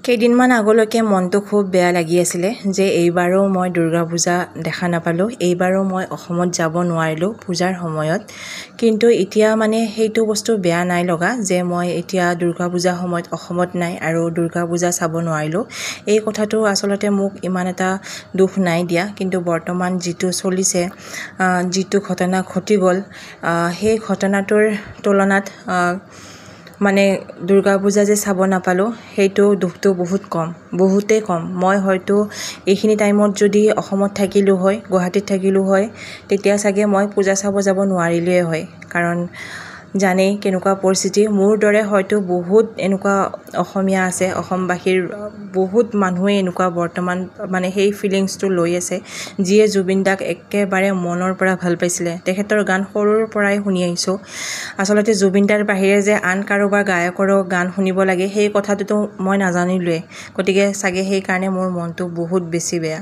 কেইদিনমান আগলৈকে মনটো খুব বেয়া লাগি আছিলে যে এইবাৰো মই দুৰ্গা পূজা দেখা নাপালোঁ, এইবাৰো মই অসমত যাব নোৱাৰিলোঁ পূজাৰ সময়ত। কিন্তু এতিয়া মানে সেইটো বস্তু বেয়া নাই লগা যে মই এতিয়া দুৰ্গা পূজাৰ সময়ত অসমত নাই আৰু দুৰ্গা পূজা চাব নোৱাৰিলোঁ। এই কথাটো আচলতে মোক ইমান এটা দুখ নাই দিয়া, কিন্তু বৰ্তমান যিটো চলিছে, যিটো ঘটনা ঘটি গ'ল, সেই ঘটনাটোৰ তুলনাত মানে দুৰ্গা পূজা যে চাব নাপালোঁ সেইটো দুখটো বহুতেই কম। মই হয়তো এইখিনি টাইমত যদি অসমত থাকিলোঁ হয়, গুৱাহাটীত থাকিলোঁ হয়, তেতিয়া চাগে মই পূজা চাব যাব নোৱাৰিলোৱে হয়। কাৰণ জানেই কেনেকুৱা পৰিস্থিতি, মোৰ দৰে হয়তো বহুত এনেকুৱা অসমীয়া আছে, অসমবাসীৰ বহুত মানুহে এনেকুৱা বৰ্তমান মানে সেই ফিলিংছটো লৈ আছে, যিয়ে জুবিন দাক একেবাৰে মনৰ পৰা ভাল পাইছিলে। তেখেতৰ গান সৰুৰ পৰাই শুনি আহিছোঁ। আচলতে জুবিন দাৰ বাহিৰে যে আন কাৰোবাৰ গায়কৰো গান শুনিব লাগে সেই কথাটোতো মই নাজানিলোৱে, গতিকে চাগে সেইকাৰণে মোৰ মনটো বহুত বেছি বেয়া।